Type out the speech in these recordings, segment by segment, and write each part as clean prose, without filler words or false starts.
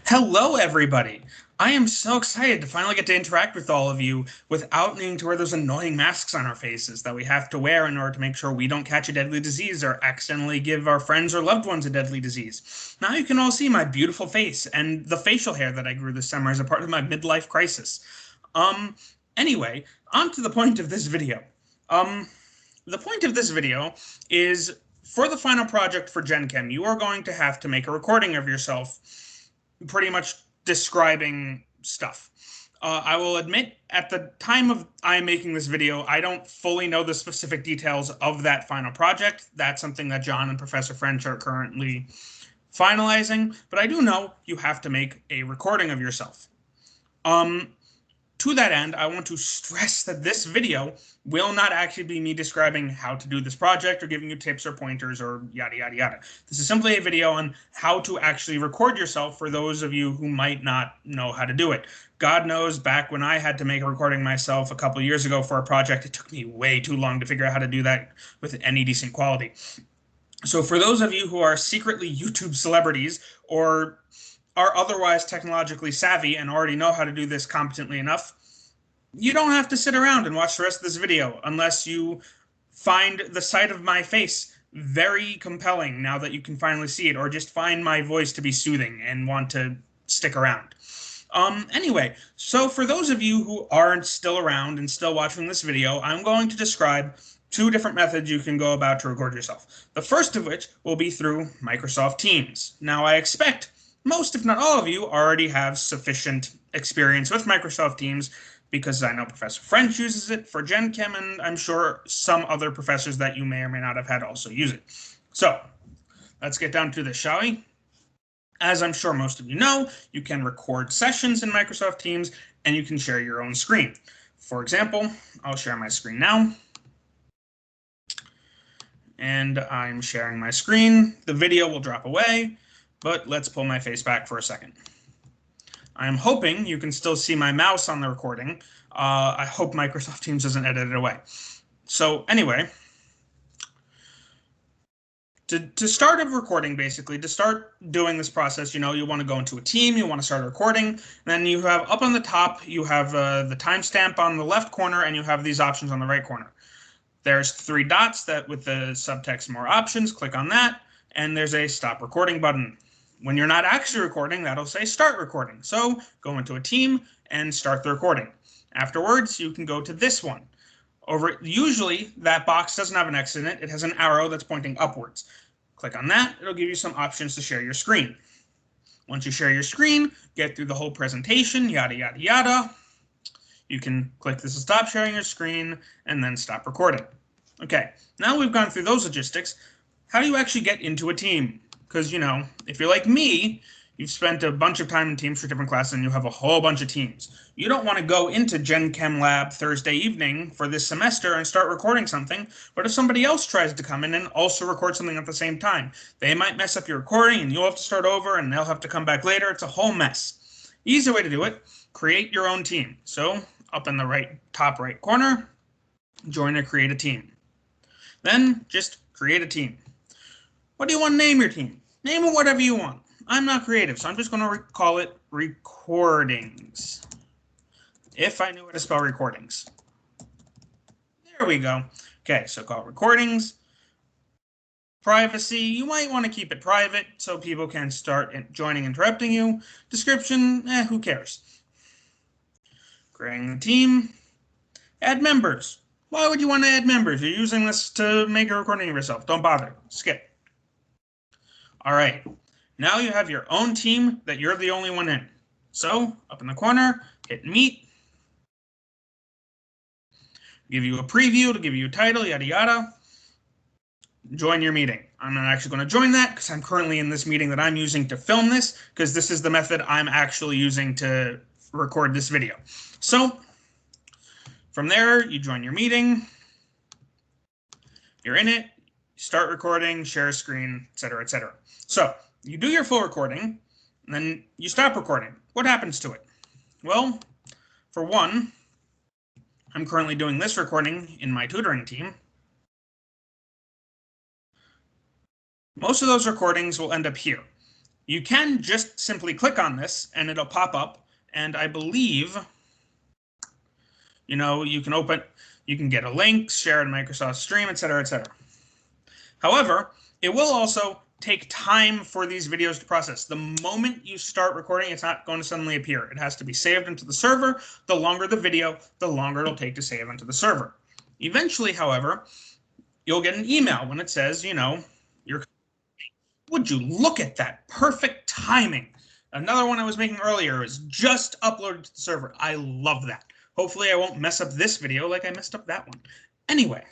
Hello, everybody. I am so excited to finally get to interact with all of you without needing to wear those annoying masks on our faces that we have to wear in order to make sure we don't catch a deadly disease or accidentally give our friends or loved ones a deadly disease. Now you can all see my beautiful face and the facial hair that I grew this summer as a part of my midlife crisis. Um, anyway, on to the point of this video. Um, the point of this video is for the final project for Gen Chem, you are going to have to make a recording of yourself pretty much describing stuff. I will admit, at the time of I making this video, I don't fully know the specific details of that final project. That's something that John and Professor French are currently finalizing, but I do know you have to make a recording of yourself. Um, to that end, I want to stress that this video will not actually be me describing how to do this project or giving you tips or pointers or yada, yada, yada. This is simply a video on how to actually record yourself for those of you who might not know how to do it. God knows, back when I had to make a recording myself a couple years ago for a project, it took me way too long to figure out how to do that with any decent quality. So for those of you who are secretly YouTube celebrities or are otherwise technologically savvy and already know how to do this competently enough, you don't have to sit around and watch the rest of this video unless you find the sight of my face very compelling now that you can finally see it, or just find my voice to be soothing and want to stick around. Anyway, so for those of you who aren't still around and still watching this video, I'm going to describe two different methods you can go about to record yourself. The first of which will be through Microsoft Teams. Now, I expect most, if not all of you, already have sufficient experience with Microsoft Teams because I know Professor French uses it for Gen Chem, and I'm sure some other professors that you may or may not have had also use it. So, let's get down to this, shall we? As I'm sure most of you know, you can record sessions in Microsoft Teams, and you can share your own screen. For example, I'll share my screen now. And I'm sharing my screen. The video will drop away, but let's pull my face back for a second. I'm hoping you can still see my mouse on the recording. I hope Microsoft Teams doesn't edit it away. So anyway, to start a recording, basically, to start doing this process, you want to go into a team, you want to start a recording, and then you have up on the top, you have the timestamp on the left corner, and you have these options on the right corner. There's three dots that with the subtext more options, click on that, and there's a stop recording button. When you're not actually recording, that'll say start recording. So go into a team and start the recording. Afterwards, you can go to this one. Usually, that box doesn't have an X in it. It has an arrow that's pointing upwards. Click on that. It'll give you some options to share your screen. Once you share your screen, get through the whole presentation, yada, yada, yada. You can click this to stop sharing your screen and then stop recording. Okay, now we've gone through those logistics. How do you actually get into a team? Because, if you're like me, you've spent a bunch of time in teams for different classes and you have a whole bunch of teams. You don't want to go into Gen Chem Lab Thursday evening for this semester and start recording something. But if somebody else tries to come in and also record something at the same time, they might mess up your recording and you'll have to start over and they'll have to come back later. It's a whole mess. Easy way to do it, create your own team. So up in the top right corner, join or create a team. Then just create a team. What do you want to name your team? Name it whatever you want. I'm not creative, so I'm just going to call it recordings. If I knew how to spell recordings. There we go. Okay, so call it recordings. Privacy, you might want to keep it private so people can start joining, interrupting you. Description, who cares? Creating the team. Add members. Why would you want to add members? You're using this to make a recording of yourself. Don't bother. Skip. All right. Now you have your own team that you're the only one in. So, up in the corner, hit Meet. Give you a preview to give you a title, yada, yada. Join your meeting. I'm not actually going to join that because I'm currently in this meeting that I'm using to film this, because this is the method I'm actually using to record this video. So, from there, you join your meeting. You're in it. Start recording, share a screen, etc., etc. So, you do your full recording, and then you stop recording. What happens to it? Well, for one, I'm currently doing this recording in my tutoring team. Most of those recordings will end up here. You can just simply click on this and it'll pop up. And I believe, you can get a link, share it in Microsoft Stream, etc., etc. However, it will also take time for these videos to process. The moment you start recording, it's not going to suddenly appear. It has to be saved into the server. The longer the video, the longer it'll take to save into the server. Eventually, however, you'll get an email when it says, would you look at that perfect timing? Another one I was making earlier is just uploaded to the server. I love that. Hopefully I won't mess up this video like I messed up that one. Anyway,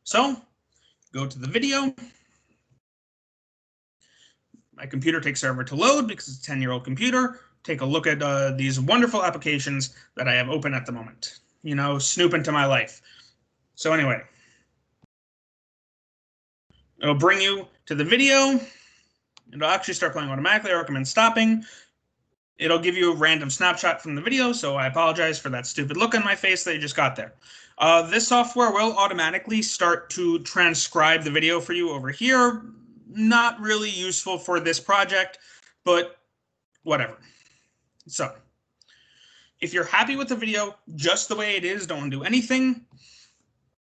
so go to the video. My computer takes forever to load because it's a 10-year-old computer. Take a look at these wonderful applications that I have open at the moment. Snoop into my life. So anyway, it'll bring you to the video. It'll actually start playing automatically. I recommend stopping. It'll give you a random snapshot from the video, so I apologize for that stupid look on my face that you just got there. This software will automatically start to transcribe the video for you over here. Not really useful for this project, but whatever. So, if you're happy with the video just the way it is, don't do anything,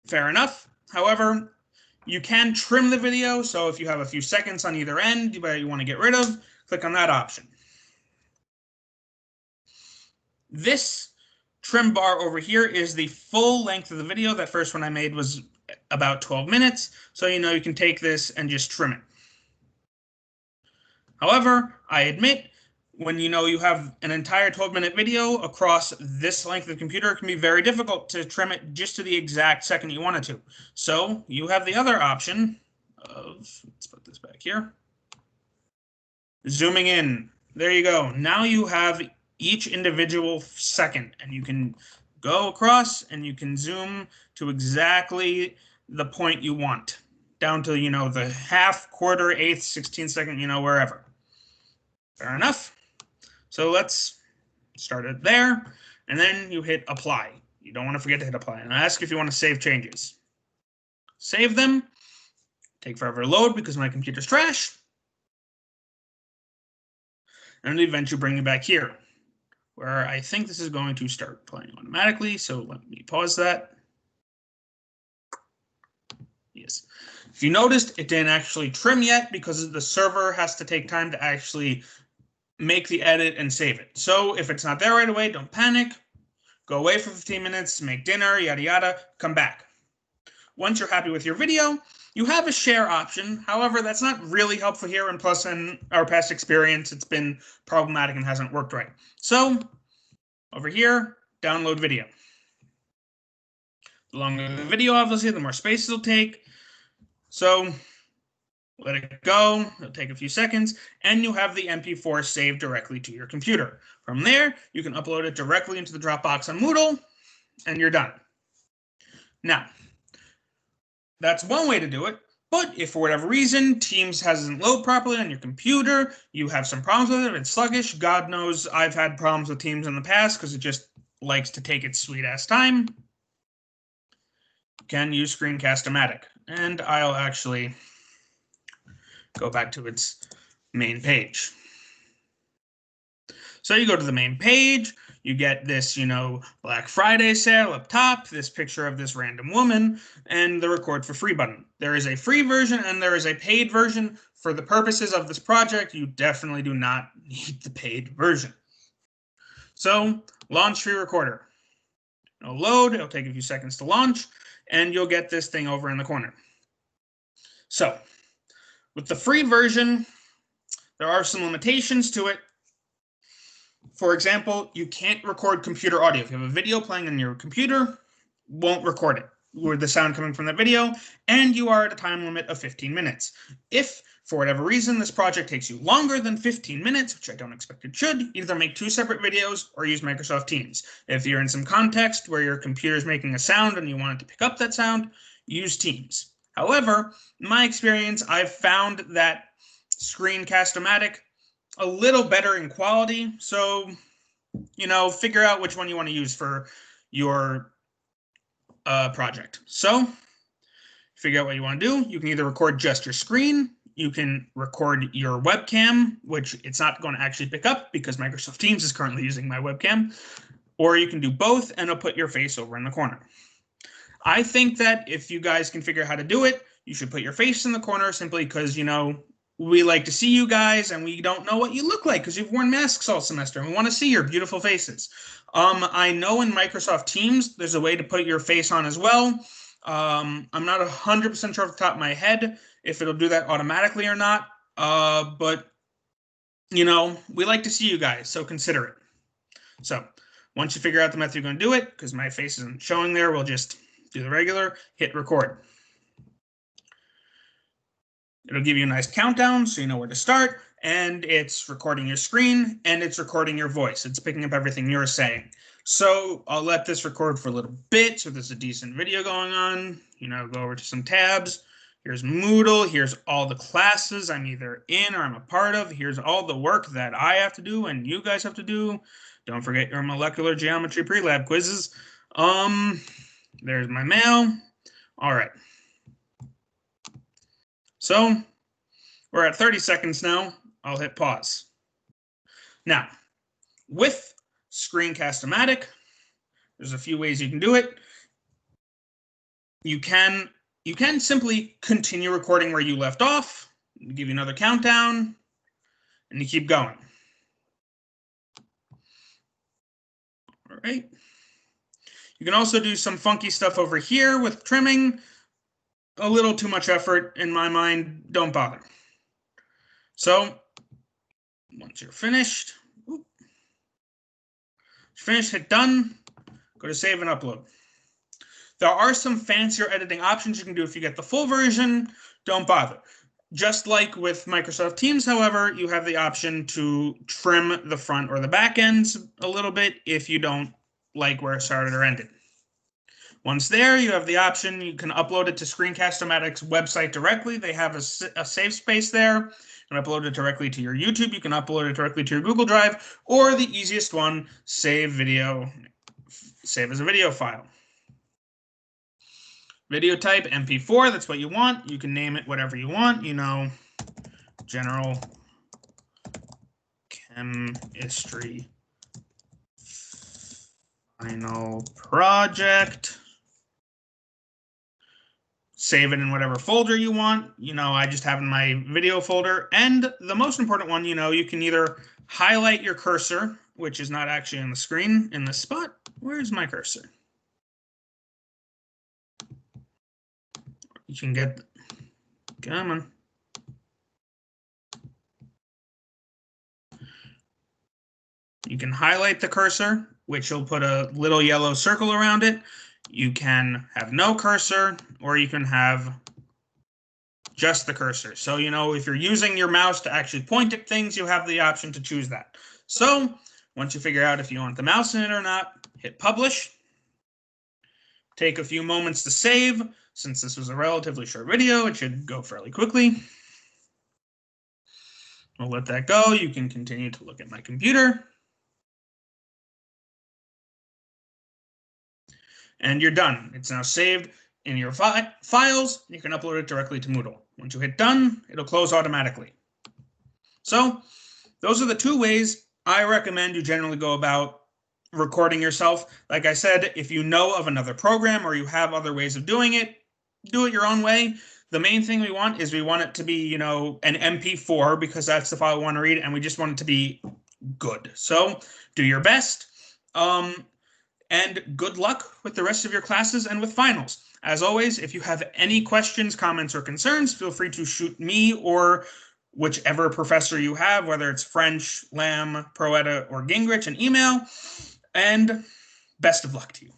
fair enough. However, you can trim the video, so if you have a few seconds on either end that you want to get rid of, click on that option. This trim bar over here is the full length of the video. That first one I made was about 12 minutes, so you can take this and just trim it. However, I admit, when you have an entire 12-minute video across this length of computer, it can be very difficult to trim it just to the exact second you wanted to. So you have the other option of, let's put this back here, zooming in. There you go. Now you have each individual second, and you can go across and you can zoom to exactly the point you want, down to, the half, quarter, eighth, 16th second, wherever. Fair enough. So let's start it there, and then you hit apply. You don't want to forget to hit apply, and ask if you want to save changes. Save them. Take forever to load because my computer's trash. And eventually bring you back here, where I think this is going to start playing automatically. So let me pause that. Yes. If you noticed, it didn't actually trim yet because the server has to take time to actually make the edit and save it. So if it's not there right away, don't panic. Go away for 15 minutes, make dinner, yada yada, come back. Once you're happy with your video, you have a share option. However, that's not really helpful here, and plus in our past experience, it's been problematic and hasn't worked right. So over here, download video. The longer the video, obviously, the more space it'll take. So let it go. It'll take a few seconds, and you have the MP4 saved directly to your computer. From there, you can upload it directly into the Dropbox on Moodle, and you're done. Now, that's one way to do it, but if for whatever reason Teams hasn't loaded properly on your computer, you have some problems with it, it's sluggish, God knows I've had problems with Teams in the past because it just likes to take its sweet-ass time, you can use Screencast-O-Matic. And I'll actually go back to its main page. So you go to the main page, you get this, Black Friday sale up top, this picture of this random woman, and the record for free button. There is a free version and there is a paid version. For the purposes of this project, you definitely do not need the paid version. So launch free recorder. It'll load, it'll take a few seconds to launch, and you'll get this thing over in the corner. So with the free version, there are some limitations to it. For example, you can't record computer audio. If you have a video playing on your computer, won't record it with the sound coming from the video, and you are at a time limit of 15 minutes. If, for whatever reason, this project takes you longer than 15 minutes, which I don't expect it should, either make 2 separate videos or use Microsoft Teams. If you're in some context where your computer is making a sound and you want it to pick up that sound, use Teams. However, in my experience, I've found that Screencast-O-Matic a little better in quality, so figure out which one you want to use for your project. So figure out what you want to do. You can either record just your screen, you can record your webcam, which it's not going to actually pick up because Microsoft Teams is currently using my webcam, or you can do both and it'll put your face over in the corner. I think that if you guys can figure out how to do it, you should put your face in the corner simply because, we like to see you guys and we don't know what you look like because you've worn masks all semester and we want to see your beautiful faces. I know in Microsoft Teams, there's a way to put your face on as well. I'm not 100% sure off the top of my head if it'll do that automatically or not. But, we like to see you guys, so consider it. So once you figure out the method you're going to do it, because my face isn't showing there, we'll just do the regular, hit record. It'll give you a nice countdown so you know where to start, and it's recording your screen, and it's recording your voice. It's picking up everything you're saying. So I'll let this record for a little bit so there's a decent video going on. Go over to some tabs. Here's Moodle. Here's all the classes I'm either in or I'm a part of. Here's all the work that I have to do and you guys have to do. Don't forget your molecular geometry pre-lab quizzes. There's my mail. All right. So we're at 30 seconds now. I'll hit pause. Now, with Screencast-O-Matic, there's a few ways you can do it. You can simply continue recording where you left off, give you another countdown, and you keep going. All right. You can also do some funky stuff over here with trimming. A little too much effort in my mind. Don't bother. So once you're finished, hit done. Go to save and upload. There are some fancier editing options you can do if you get the full version. Don't bother. Just like with Microsoft Teams, however, you have the option to trim the front or the back ends a little bit if you don't like where it started or ended. Once there, you have the option, you can upload it to Screencast-O-Matic's website directly. They have a save space there. You can upload it directly to your YouTube. You can upload it directly to your Google Drive, or the easiest one, save as a video file. Video type, MP4, that's what you want. You can name it whatever you want, general chemistry final project. Save it in whatever folder you want. I just have in my video folder. And the most important one, you can either highlight your cursor, which is not actually on the screen in this spot. Where's my cursor? You can get, come on. You can highlight the cursor, which will put a little yellow circle around it. You can have no cursor, or you can have just the cursor. So, if you're using your mouse to actually point at things, you have the option to choose that. So once you figure out if you want the mouse in it or not, hit publish. Take a few moments to save. Since this was a relatively short video, it should go fairly quickly. We'll let that go. You can continue to look at my computer. And you're done. It's now saved in your files. You can upload it directly to Moodle. Once you hit done, it'll close automatically. So those are the two ways I recommend you generally go about recording yourself. Like I said, if you know of another program or you have other ways of doing it, do it your own way. The main thing we want it to be, an MP4 because that's the file we want to read, and we just want it to be good. So do your best. And good luck with the rest of your classes and with finals. As always, if you have any questions, comments, or concerns, feel free to shoot me or whichever professor you have, whether it's French, Lamb, Proeta, or Gingrich, an email. And best of luck to you.